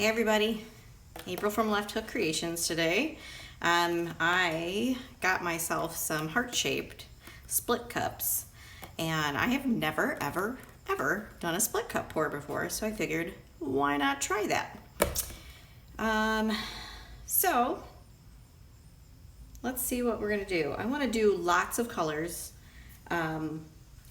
Hey everybody, April from Left Hook Creations today. I got myself some heart-shaped split cups, and I have never ever done a split cup pour before, so I figured why not try that. So let's see what we're gonna do. I want to do lots of colors, a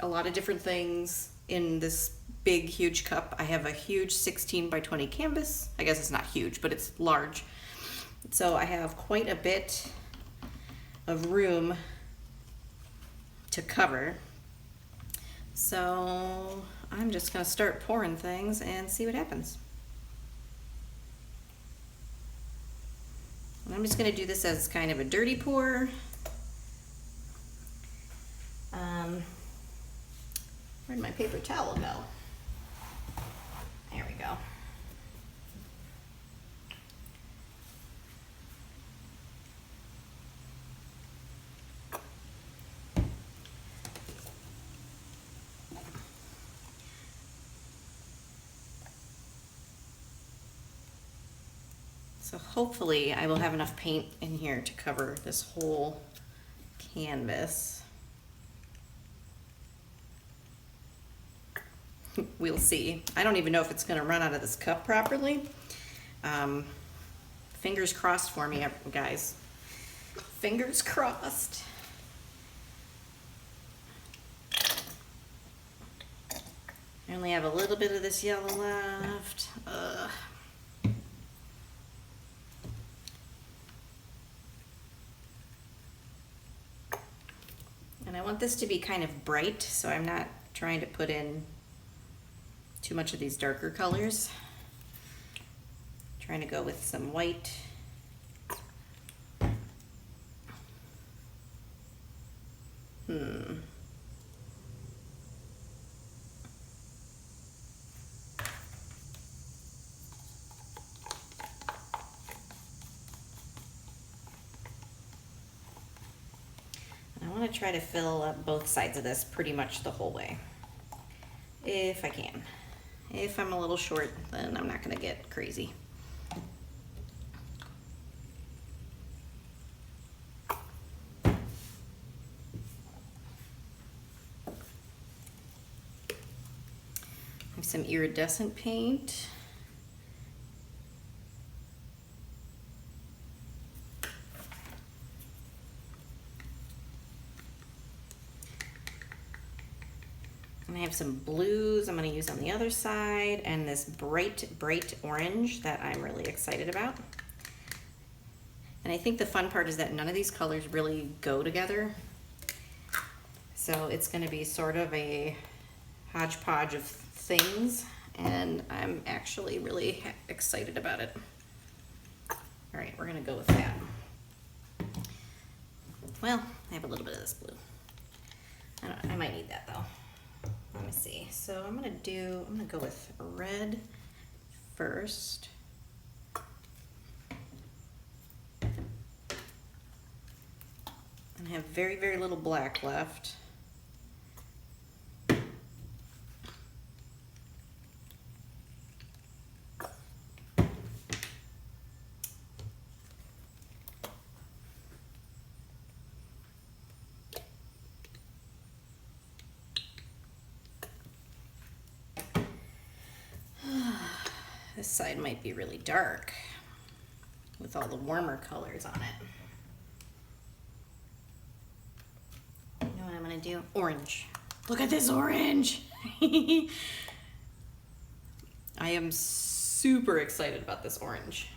lot of different things in this big huge cup. I have a huge 16 by 20 canvas. I guess it's not huge, but it's large. So I have quite a bit of room to cover. So I'm just gonna start pouring things and see what happens. And I'm just gonna do this as kind of a dirty pour. Where'd my paper towel go? There we go. So hopefully I will have enough paint in here to cover this whole canvas. We'll see. I don't even know if it's going to run out of this cup properly. Fingers crossed for me, guys. Fingers crossed. I only have a little bit of this yellow left. And I want this to be kind of bright, so I'm not trying to put in too much of these darker colors. Trying to go with some white. And I want to try to fill up both sides of this pretty much the whole way, if I can. If I'm a little short, then I'm not going to get crazy. I have some iridescent paint. And I have some blues I'm going to use on the other side, and this bright orange that I'm really excited about. And I think the fun part is that none of these colors really go together. So it's going to be sort of a hodgepodge of things, and I'm actually really excited about it. All right, we're going to go with that. Well, I have a little bit of this blue. I might need that though. Let me see. So I'm gonna go with red first. And I have very little black left. This side might be really dark with all the warmer colors on it. You know what I'm gonna do? Orange. Look at this orange! I am super excited about this orange.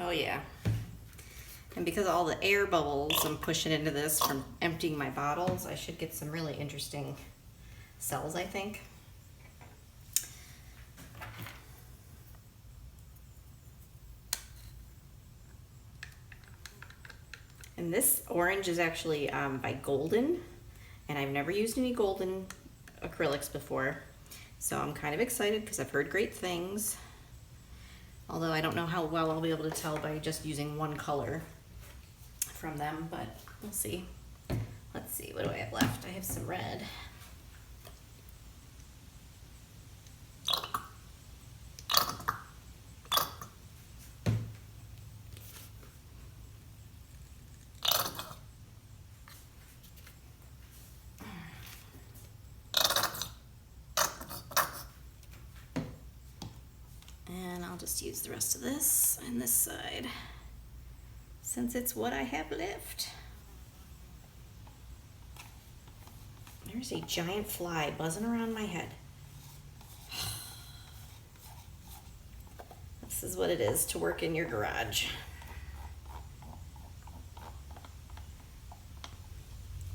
Oh yeah. And because of all the air bubbles I'm pushing into this from emptying my bottles, I should get some really interesting cells, I think. And this orange is actually by Golden, and I've never used any Golden acrylics before. So I'm kind of excited because I've heard great things. Although I don't know how well I'll be able to tell by just using one color from them, but we'll see. Let's see, what do I have left? I have some red. And I'll just use the rest of this on this side, since it's what I have left. There's a giant fly buzzing around my head. This is what it is to work in your garage.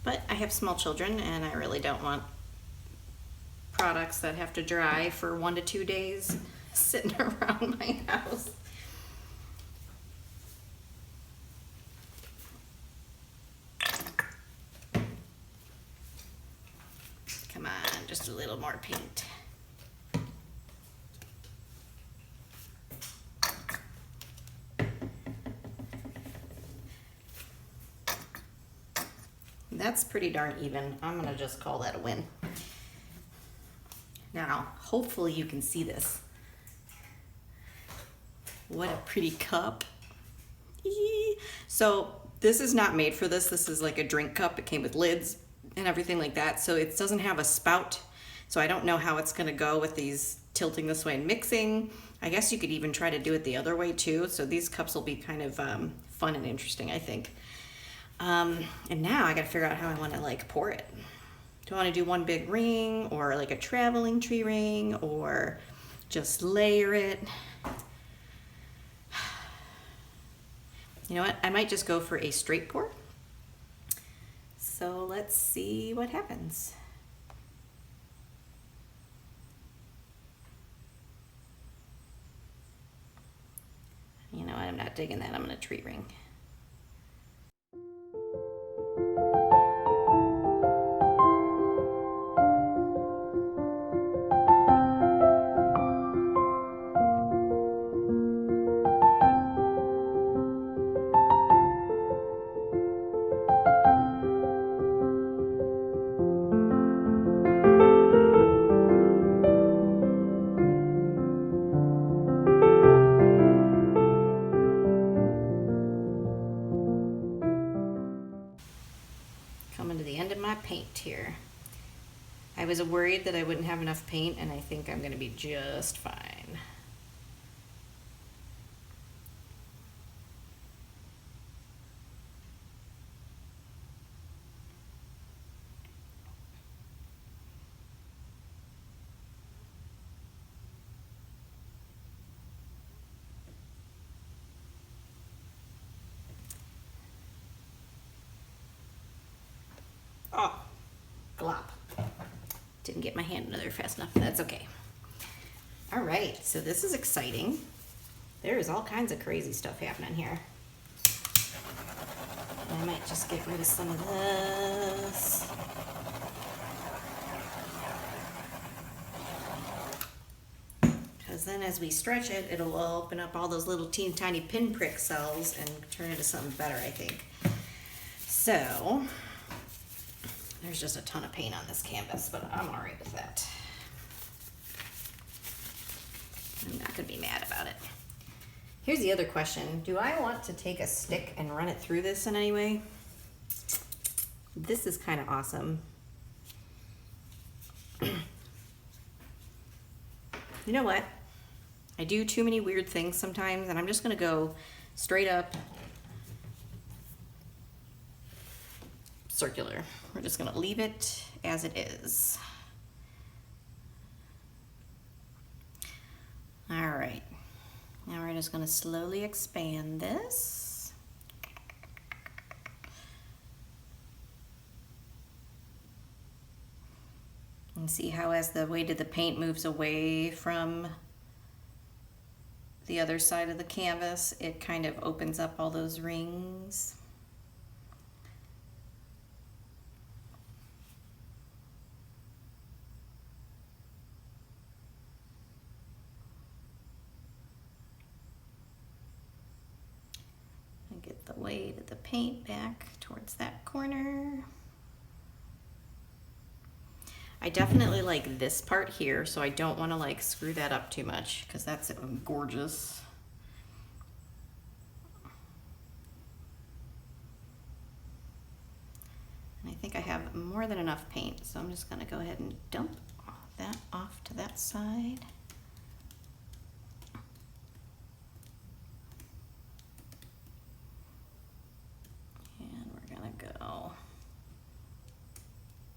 But I have small children and I really don't want products that have to dry for 1 to 2 days sitting around my house. Come on, just a little more paint. That's pretty darn even. I'm gonna just call that a win. Now, hopefully you can see this. What a pretty cup. Eee. So this is not made for this. This is like a drink cup. It came with lids and everything like that. So it doesn't have a spout. So I don't know how it's gonna go with these tilting this way and mixing. I guess you could even try to do it the other way too. So these cups will be kind of fun and interesting, I think. And now I gotta figure out how I wanna like pour it. Do I wanna do one big ring or like a traveling tree ring or just layer it? You know what? I might just go for a straight pour. So let's see what happens. You know what? I'm not digging that. I'm gonna tree ring. Coming to the end of my paint here. I was worried that I wouldn't have enough paint, and I think I'm gonna be just fine. Oh, glop. Didn't get my hand under there fast enough. That's okay. All right, so this is exciting. There is all kinds of crazy stuff happening here. I might just get rid of some of this. Because then as we stretch it, it'll open up all those little teeny tiny pinprick cells and turn into something better, I think. So, there's just a ton of paint on this canvas, but I'm all right with that. I'm not gonna be mad about it. Here's the other question. Do I want to take a stick and run it through this in any way? This is kind of awesome. You know what? I do too many weird things sometimes, and I'm just gonna go straight up circular. We're just gonna leave it as it is. All right, now we're just gonna slowly expand this. And see how as the weight of the paint moves away from the other side of the canvas, it kind of opens up all those rings. the weight of the paint back towards that corner. I definitely like this part here, so I don't want to like screw that up too much because that's gorgeous. And I think I have more than enough paint, so I'm just going to go ahead and dump that off to that side. And we're going to go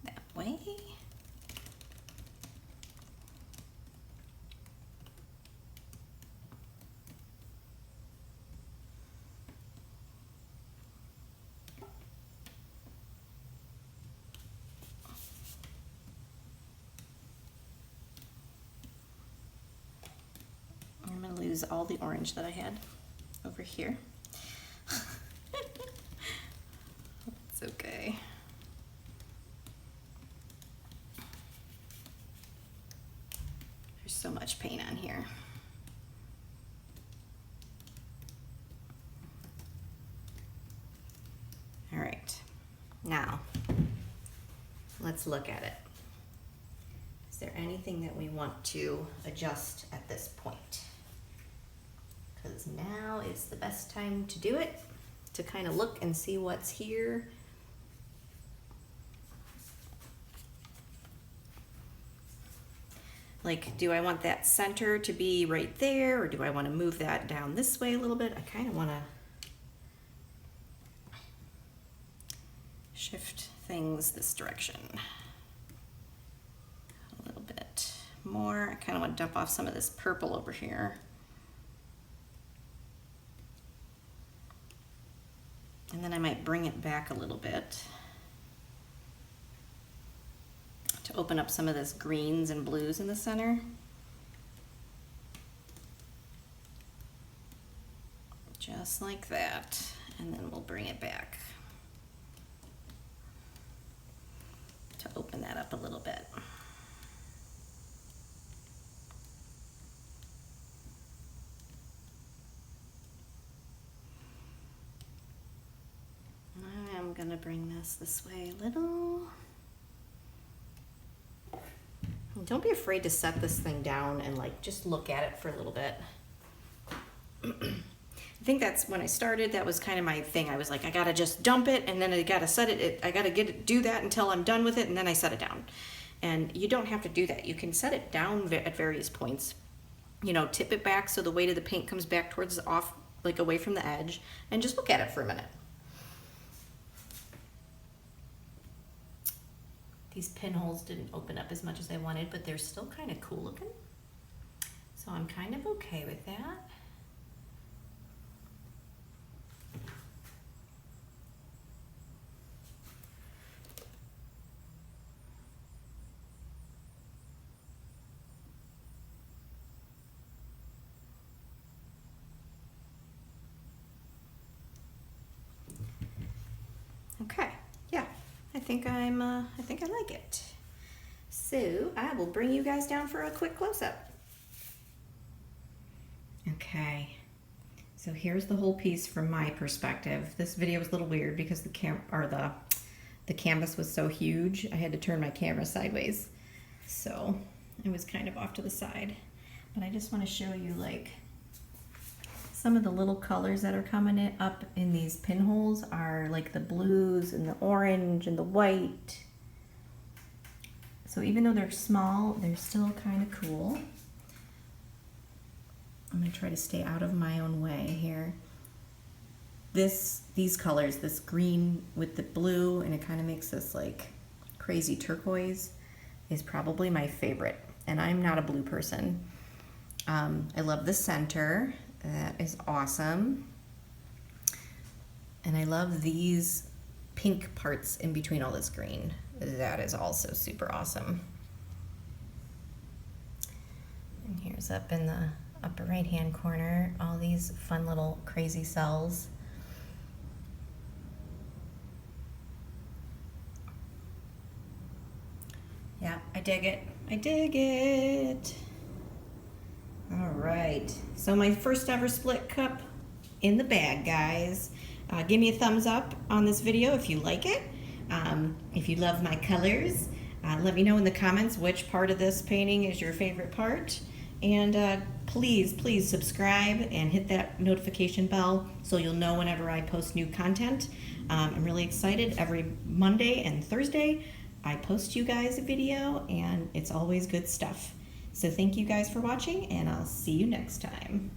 that way. I'm going to lose all the orange that I had over here. It's okay. There's so much paint on here. All right, now let's look at it. Is there anything that we want to adjust at this point? Because now is the best time to do it, to kind of look and see what's here. Like, do I want that center to be right there, or do I want to move that down this way a little bit? I kind of want to shift things this direction a little bit more. I kind of want to dump off some of this purple over here. And then I might bring it back a little bit to open up some of this greens and blues in the center. Just like that. And then we'll bring it back to open that up a little bit. I'm gonna bring this way a little. Don't be afraid to set this thing down and like just look at it for a little bit. I think that's when I started, that was kind of my thing. I was like, I gotta just dump it and then I gotta set it, I gotta do that until I'm done with it and then I set it down. And you don't have to do that. You can set it down at various points. You know, tip it back so the weight of the paint comes back towards off, like away from the edge, and just look at it for a minute. These pinholes didn't open up as much as I wanted, but they're still kind of cool looking. So I'm kind of okay with that. Okay, yeah, I think I like it. So I will bring you guys down for a quick close-up. Okay, so here's the whole piece from my perspective. This video was a little weird because the canvas was so huge. I had to turn my camera sideways, so it was kind of off to the side. But I just want to show you like some of the little colors that are coming up in these pinholes are like the blues and the orange and the white. So even though they're small, they're still kind of cool. I'm gonna try to stay out of my own way here. These colors, this green with the blue, and it kind of makes this like crazy turquoise, is probably my favorite. And I'm not a blue person. I love the center. That is awesome. And I love these pink parts in between all this green. That is also super awesome. And here's up in the upper right hand corner, all these fun little crazy cells. Yeah, I dig it. I dig it. All right, so my first ever split cup in the bag, guys. Give me a thumbs up on this video if you like it. If you love my colors, let me know in the comments which part of this painting is your favorite part. And please subscribe and hit that notification bell so you'll know whenever I post new content. I'm really excited. Every Monday and Thursday I post you guys a video, and it's always good stuff. So thank you guys for watching, and I'll see you next time.